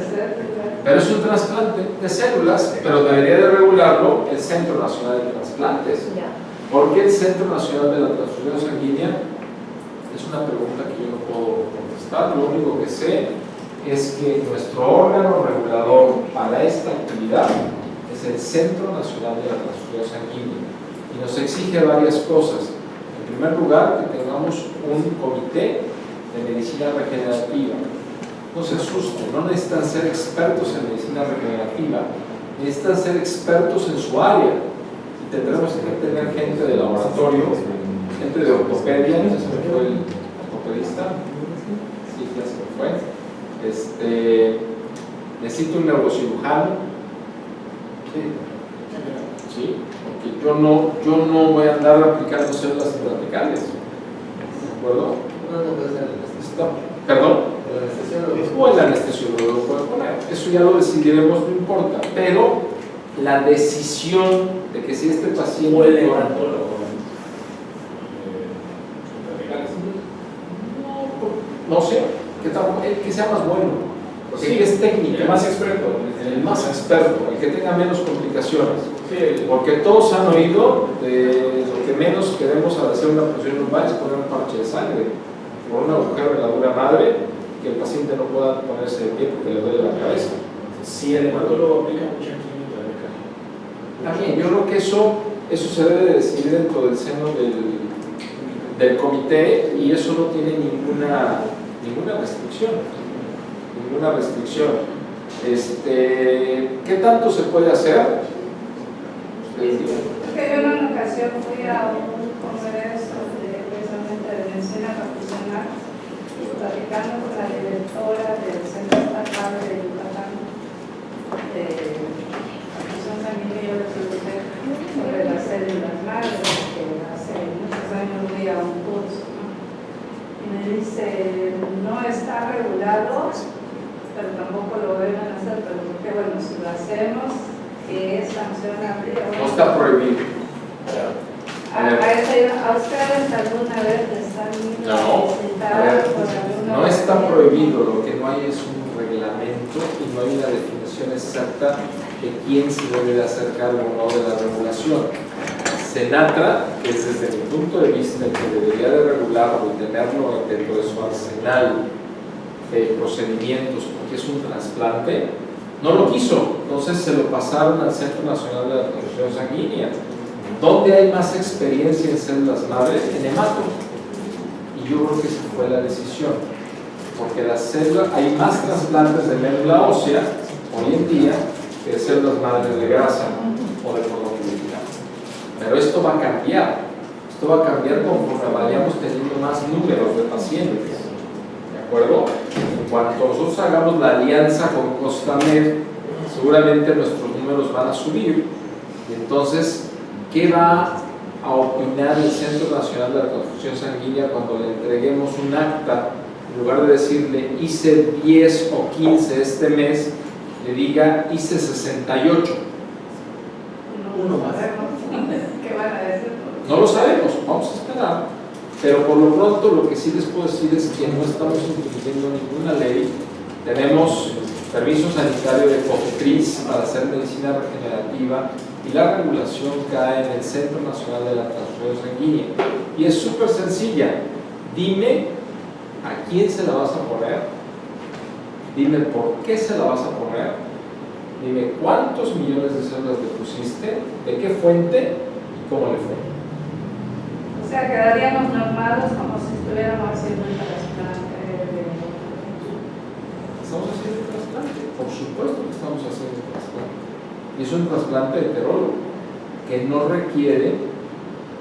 Pero es un trasplante de células, pero debería de regularlo el Centro Nacional de Trasplantes. ¿Por qué el Centro Nacional de la Transfusión Sanguínea? Es una pregunta que yo no puedo contestar. Lo único que sé es que nuestro órgano regulador para esta actividad es el Centro Nacional de la Transfusión Sanguínea y nos exige varias cosas. En primer lugar, que tengamos un comité de medicina regenerativa. No se asusten, no necesitan ser expertos en medicina regenerativa, necesitan ser expertos en su área. Y tendremos que tener gente de laboratorio, gente de ortopedia, ya se me fue el ortopedista, sí, ya se me fue. Necesito un neurocirujano, sí, porque yo no voy a andar aplicando células intravitales, ¿de acuerdo? ¿Perdón? O el anestesiólogo lo puede poner, eso ya lo decidiremos, no importa, pero la decisión de que si este paciente o el hematólogo. no sé, que sea más bueno, porque Sí, es técnica, el más experto. el más experto, el que tenga menos complicaciones, Sí, porque todos han oído de lo que menos queremos al hacer una punción lumbar es poner un parche de sangre por un agujero en la dura madre, que el paciente no pueda ponerse de pie porque le duele la cabeza. si el hematólogo aplica mucha química. También, yo creo que eso se debe decidir dentro del seno del comité, y eso no tiene ninguna restricción. Ninguna restricción. ¿Qué tanto se puede hacer? Ustedes digan. Porque yo en una ocasión fui a un congreso precisamente de medicina profesional y platicando con la directora del Centro Estatal de Yucatán de transfusión sanguínea, yo le pregunté sobre las células madre, que hace muchos años fui a un curso, ¿no? Y me dice: no está regulado, pero tampoco lo deben hacer, pero porque bueno, si lo hacemos, que es sancionable. No está prohibido. ¿A ustedes alguna vez les han visitado por alguna No está razón? prohibido, lo que no hay es un reglamento y no hay una definición exacta de quién se debe de hacer cargo o no de la regulación. Senatra, que es desde mi punto de vista el que debería de regularlo y tenerlo dentro de su arsenal de procedimientos, porque es un trasplante, no lo quiso. Entonces se lo pasaron al Centro Nacional de la Transfusión Sanguínea. ¿Dónde hay más experiencia en células madres? En hemato. Y yo creo que esa fue la decisión, porque las células, hay más trasplantes de médula ósea hoy en día que de células madres de grasa o de cordón umbilical. Pero esto va a cambiar. Esto va a cambiar conforme vayamos teniendo más números de pacientes. ¿De acuerdo? En cuanto nosotros hagamos la alianza con Costamed, seguramente nuestros números van a subir. Y entonces, ¿qué va a opinar el Centro Nacional de la Transfusión Sanguínea cuando le entreguemos un acta? En lugar de decirle hice 10 o 15 este mes, le diga hice 68. No sabemos qué van a decir. No lo sabemos, vamos a esperar. Pero por lo pronto lo que sí les puedo decir es que no estamos incumpliendo ninguna ley. Tenemos permiso sanitario de COFEPRIS para hacer medicina regenerativa y la regulación cae en el Centro Nacional de la Transfusión transfusión sanguínea. Y es súper sencilla. Dime a quién se la vas a poner, dime por qué se la vas a poner, dime cuántos millones de células le pusiste, de qué fuente y cómo le fue. O sea, quedaríamos normados como si estuviéramos haciendo el trasplante de... Estamos haciendo un trasplante, por supuesto que estamos haciendo un trasplante. Y es un trasplante heterólogo que no requiere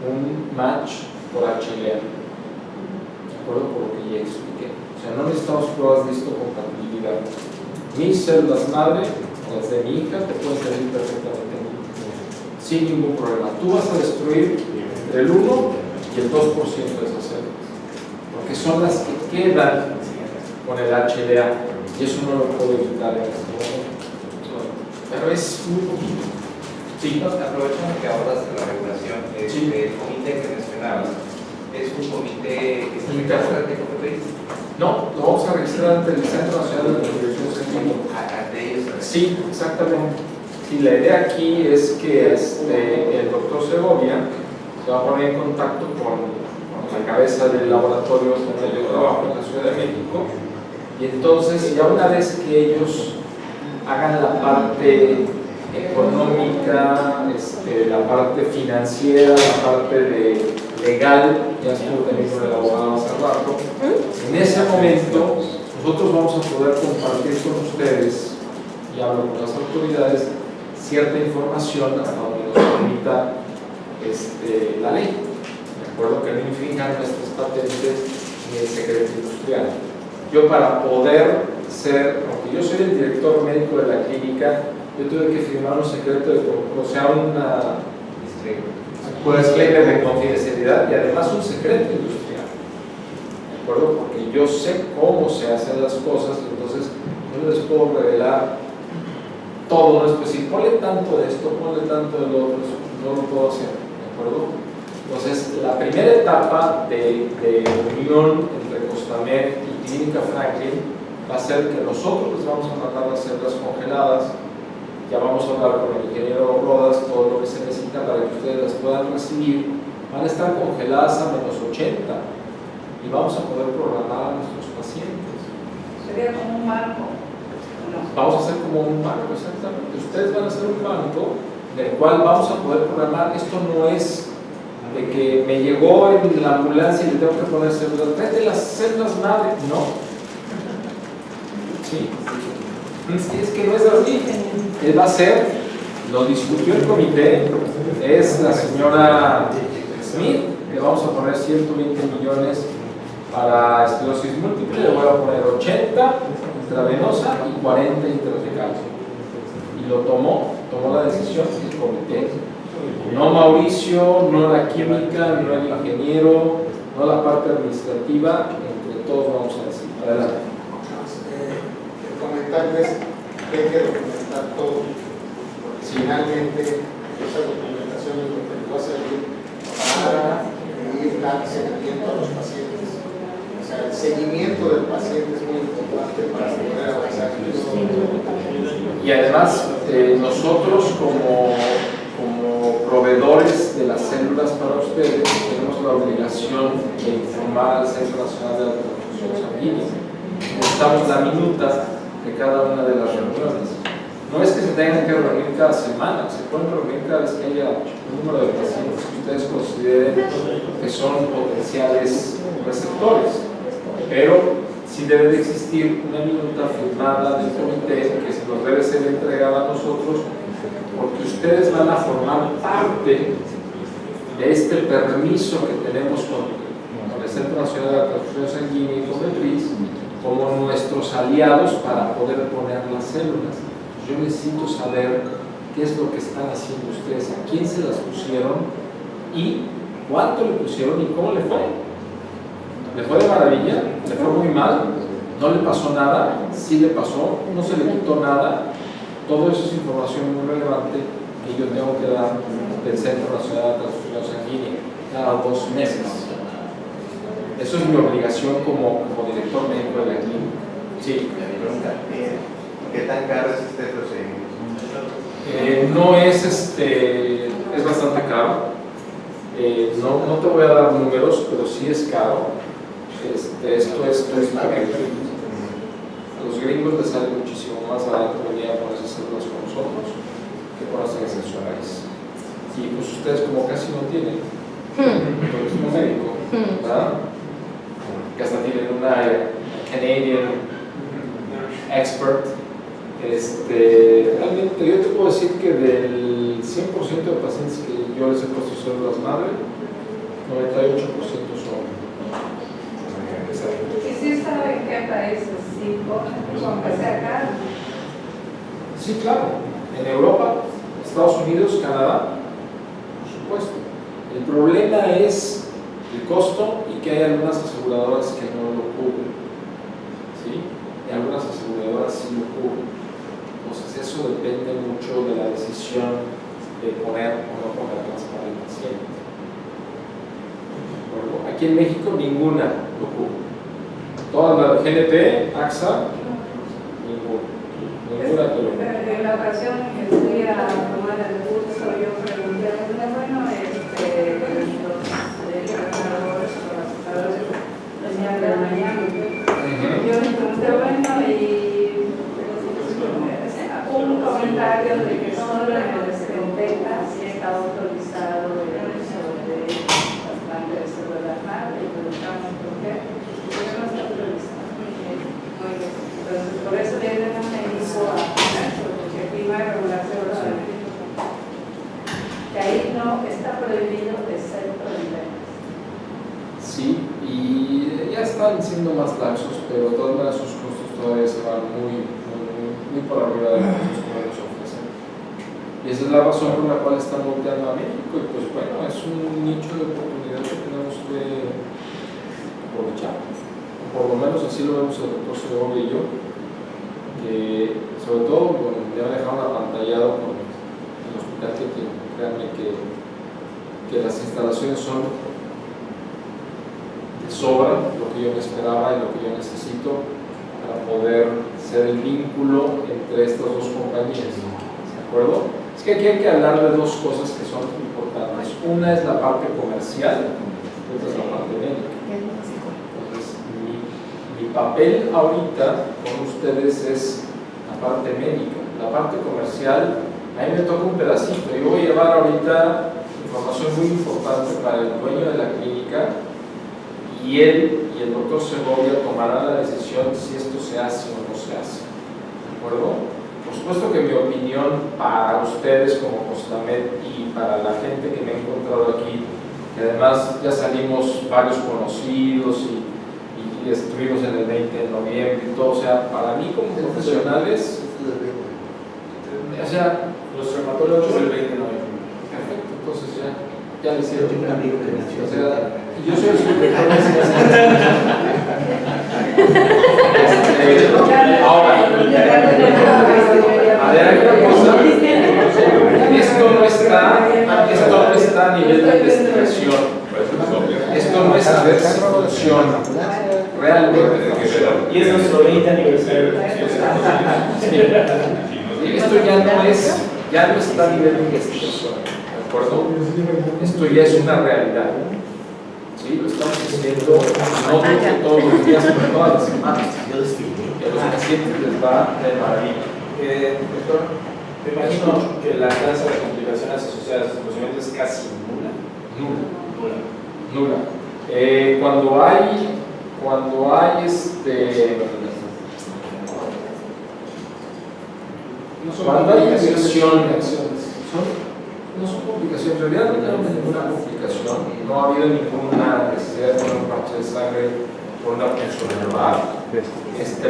un match por HLA. ¿De acuerdo? Por lo que ya expliqué. O sea, no necesitamos pruebas de histocompatibilidad. Mis células madre, las de mi hija, te pueden salir perfectamente sin ningún problema. Tú vas a destruir entre el 1 y el 2% de esas células, porque son las que quedan con el HLA, y eso no lo puedo evitar en este momento. Pero es muy poquito. Sí. Aprovechando que hablas de la regulación, Sí. el comité que mencionabas, ¿es un comité que se encarga de competir? No, lo vamos a registrar ante el Centro Nacional de Transfusión Sanguínea. ¿De ellos? Sí, exactamente. Sí, la idea aquí es que el doctor Segovia se va a poner en contacto con la cabeza del laboratorio donde yo trabajo en la Ciudad de México, y entonces ya una vez que ellos hagan la parte económica, la parte financiera, la parte legal, ya estuvo también con el abogado hace rato, en ese momento nosotros vamos a poder compartir con ustedes, y hablo con las autoridades, cierta información hasta donde nos permita la ley, de acuerdo, que no infrinjan nuestras patentes ni el secreto industrial. Yo, para poder ser, aunque yo soy el director médico de la clínica, yo tuve que firmar un secreto de, o sea, una disclaimer de confidencialidad y además un secreto industrial, ¿de acuerdo? Porque yo sé cómo se hacen las cosas, entonces no les puedo revelar todo, no es decir, ponle tanto de esto, ponle tanto de lo otro, no lo puedo hacer, ¿de acuerdo? Entonces, la primera etapa de unión entre Costamed y Clínica Franklin va a ser que nosotros les vamos a tratar las células congeladas. Ya vamos a hablar con el ingeniero Rodas todo lo que se necesita para que ustedes las puedan recibir. Van a estar congeladas a -80 y vamos a poder programar a nuestros pacientes. Sería como un marco. No. Vamos a hacer como un banco, exactamente. Ustedes van a hacer un banco del cual vamos a poder programar. Esto no es de que me llegó en la ambulancia y le tengo que poner células. Tráete las células madre. No. Sí. Es que no es así. Él va a ser, lo discutió el comité, es la señora Smith, le vamos a poner 120 millones para esclerosis múltiple, le voy a poner 80 intravenosa y 40 intratecal. Y lo tomó la decisión el comité. No Mauricio, no la química, no el ingeniero, no la parte administrativa, entre todos vamos a decir. Adelante. Comentarles que hay que documentar todo, porque finalmente esa documentación es lo que nos va a servir para ir dando seguimiento a los pacientes. O sea, el seguimiento del paciente es muy importante para poder avanzar en esto. Y además, nosotros como proveedores de las células para ustedes, tenemos la obligación de informar al Centro Nacional de la Transfusión Sanguínea. Necesitamos la minuta de cada una de las reuniones. No es que se tengan que reunir cada semana, se pueden reunir cada vez que haya un número de pacientes que ustedes consideren que son potenciales receptores, pero sí debe de existir una minuta firmada del comité que se nos debe ser entregada a nosotros, porque ustedes van a formar parte de este permiso que tenemos con el Centro Nacional de la Transfusión Sanguínea y Cometriz como nuestros aliados para poder poner las células. Yo necesito saber qué es lo que están haciendo ustedes, a quién se las pusieron y cuánto le pusieron y cómo le fue. ¿Le fue de maravilla? ¿Le fue muy mal? ¿No le pasó nada? ¿Sí le pasó? ¿No se le quitó nada? Todo eso es información muy relevante que yo tengo que dar del Centro Nacional de Transfusión Sanguínea cada 2 meses. Eso es mi obligación como director médico de la clínica. Sí. ¿Qué tan caro es este procedimiento? No es es bastante caro. no te voy a dar números, pero sí es caro. Esto es a los gringos les sale muchísimo más barato venir a ponerse células con nosotros que ponerse en Sensorize. Y pues ustedes como casi no tienen turismo médico, ¿verdad? Que hasta tienen una Canadian expert. Realmente yo te puedo decir que del 100% de pacientes que yo les he puesto células madre, 98% son. ¿Y si sabe en qué países? Sí, aunque sea caro. Sí, claro. En Europa, Estados Unidos, Canadá, por supuesto. El problema es el costo y que hay algunas aseguradoras que no lo cubren. ¿Sí? Y algunas aseguradoras sí lo cubren. Entonces eso depende mucho de la decisión de poner o no ponerlas para el paciente. Bueno, aquí en México ninguna lo cubre. Todas las GNP, AXA, ninguna te lo cubre. En la ocasión que fui a tomar el curso, yo pregunté, bueno, los trabajadores o los trabajadores venían de la mañana. Yo les pregunté, bueno, y un comentario de que solo en el Beta sí está autorizado el uso de bastante de células madre, y preguntamos por qué. Porque no está autorizado. Entonces, por eso vienen a México a ponerlo, porque aquí no hay regulación de que ahí no está prohibido excepto en venas. Sí, y ya están siendo más laxos, pero de todas maneras sus costos todavía se van muy por arriba de los costos que nos ofrecen. Y esa es la razón por la cual están volteando a México, y pues bueno, es un nicho de oportunidad que tenemos que aprovechar. Por lo menos así lo vemos el doctor Segovia y yo, que sobre todo, bueno, ya me dejaron apantallado con el hospital que tiene. Créanme que las instalaciones son de sobra lo que yo me esperaba y lo que yo necesito para poder ser el vínculo entre estas dos compañías. ¿De acuerdo? Es que aquí hay que hablar de dos cosas que son importantes. Una es la parte comercial, otra es la parte médica. Entonces, mi papel ahorita con ustedes es la parte médica. La parte comercial, a mí me toca un pedacito. Yo voy a llevar ahorita información muy importante para el dueño de la clínica, y él y el doctor Segovia tomarán la decisión si esto se hace o no se hace. ¿De acuerdo? Por supuesto que mi opinión para ustedes como Costamed y para la gente que me ha encontrado aquí, que además ya salimos varios conocidos y estuvimos en el 20 de noviembre y todo, o sea, para mí como profesionales, o sea, Los reumatólogos el 20 de noviembre. perfecto, entonces ya le hicieron. Tengo un amigo que nació. O sea, yo soy el subdirector de ahora, a ver, hay una cosa, esto no está a nivel de investigación, esto no es restricción, realmente. Y es nuestro 20 aniversario de Esto ya no está a nivel de investigación, ¿de acuerdo? Esto ya es una realidad. Sí, lo estamos haciendo no todos los días, pero todas las semanas. Y a los pacientes les va de maravilla. Doctor, me imagino que la tasa de complicaciones asociadas a estos procedimientos es casi nula. Nula. Cuando hay cuando hay infecciones, no son complicaciones, en realidad no tenemos ninguna complicación, no ha habido ninguna necesidad de poner un parche de sangre por una funcionalidad.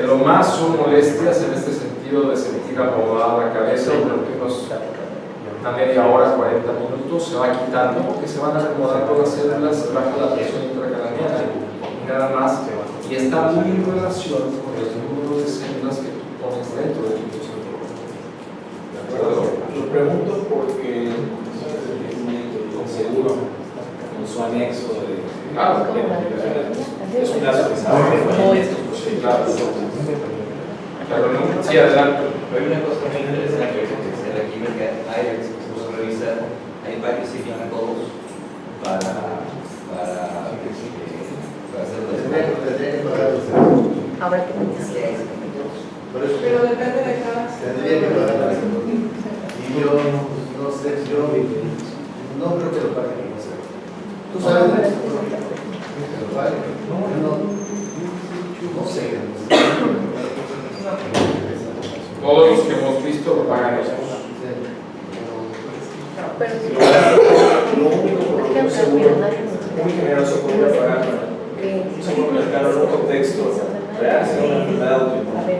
Lo más son molestias en este sentido de sentir acomodada la cabeza durante una media hora, 40 minutos, se va quitando porque se van acomodando las células, baja la presión intracraneal y nada más, y está muy en relación con el número de células que tú pones dentro del microcentro. Lo pregunto porque con seguro, con su anexo de es un caso que sabe estos procedimientos. Sí, adelante. Pero hay una cosa muy interesante que en la química IREX que se revisar, hay varios indicadores para hacer los Tendría que pagar los Habrá que Por eso Pero depende de cada. tendría que pagar. Y yo no sé, yo no creo que lo paguen. No sé. ¿Tú sabes? Que lo paguen. No sé. Todos los que hemos visto lo pagan ellos. Lo único que un seguro muy generoso podría pagar un seguro mexicano en un contexto real, sea una enfermedad autoinmune.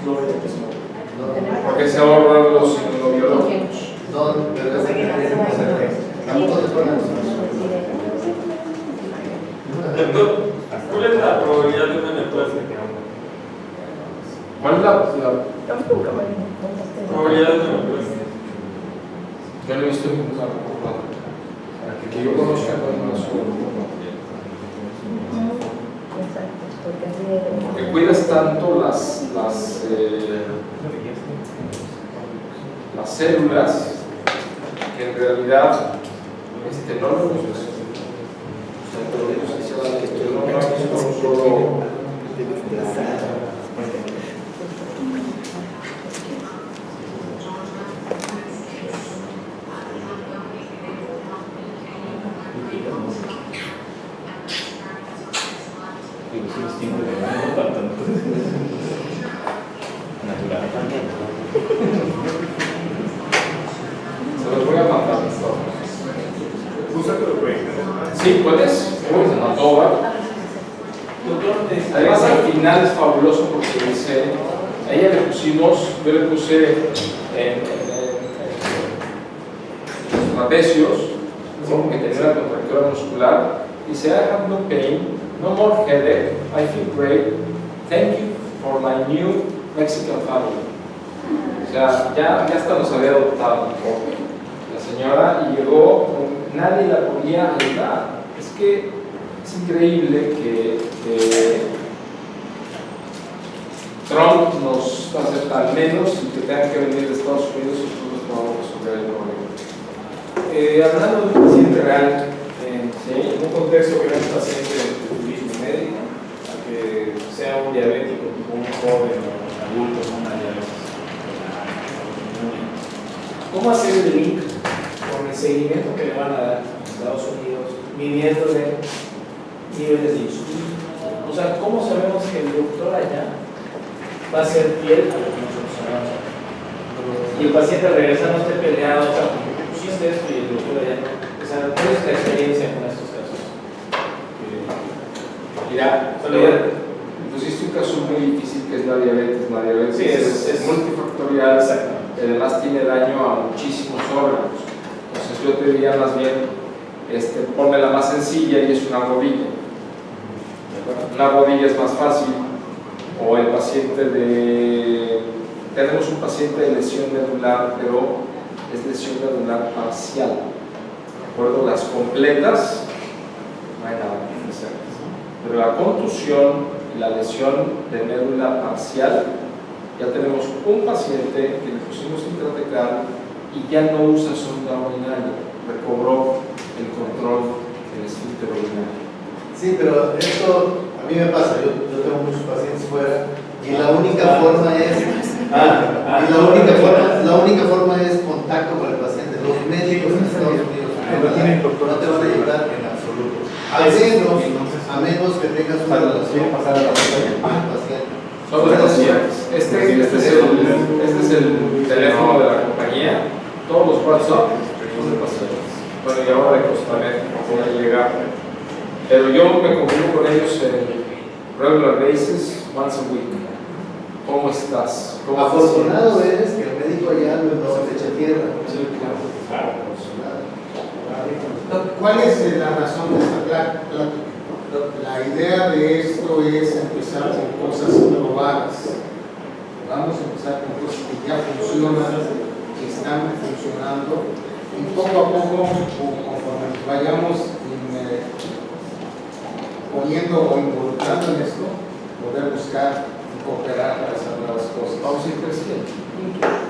Lo único que es Porque se ahorran los biológicos. No, pero es que tampoco te ponen ¿Cuál es la probabilidad de una neoplasia? ¿Cuál es la Probabilidad de una neoplasia. Yo no he visto ninguna que yo conozca no es porque cuidas tanto las células que en realidad no lo usas. Se los voy a mandar. Sí, puedes a toda. Además al final es fabuloso porque dice, a ella le pusimos, yo le puse en los trapecios, como que tenía la contractura muscular, dice, I have no pain, no more headache, I feel great, thank you for my new Mexican family. O sea, ya hasta nos había adoptado la señora y llegó, nadie la podía ayudar. Es que es increíble que Trump nos acepta al menos y que tengan que venir de Estados Unidos y nosotros podamos resolver el problema. hablando de un paciente real, en un contexto que no es un paciente de turismo médico, a que sea un diabético, tipo un joven o un adulto con una diabetes. ¿Cómo hacer el link con el seguimiento que le van a dar en Estados Unidos, midiéndole niveles de insulina? O sea, ¿cómo sabemos que el doctor allá va a ser fiel a lo que nosotros sabemos? Y el paciente regresa no esté peleado, o sea, porque pusiste esto y el doctor allá no. O sea, ¿cuál es la experiencia con estos casos? Mira, pusiste un caso muy difícil que es la diabetes. La diabetes Sí, es multifactorial, exacto. Además tiene daño a muchísimos órganos. Entonces yo te diría más bien, ponme la más sencilla y es una rodilla. Una rodilla es más fácil. O el paciente tenemos un paciente de lesión medular, pero es lesión medular parcial. ¿De acuerdo? Las completas, no hay nada que hacer. Pero la contusión y la lesión de médula parcial, ya tenemos un paciente que le pusimos intratecal y ya no usa sonda urinaria, recobró el control del esfínter urinario. Sí, pero esto a mí me pasa, yo tengo muchos pacientes fuera y la única forma es la única forma es contacto con el paciente. Los médicos en Estados Unidos no te van a ayudar en absoluto. A menos que tengas una relación con el paciente. Son pacientes. Este es el teléfono de la compañía. Todos los WhatsApp son de pacientes. Bueno, y ahora de Costa Rica voy a llegar. Pero yo me comunico con ellos en regular basis, once a week. ¿Cómo estás? ¿Cómo Afortunado eres que el médico allá no se echa tierra. Sí, claro. ¿Cuál es la razón de esta plática? La idea de esto es empezar con cosas probadas. Vamos a empezar con cosas que ya funcionan, que están funcionando, y poco a poco, conforme vayamos poniendo o involucrando en esto, poder buscar y cooperar para hacer nuevas cosas. Vamos a ir creciendo.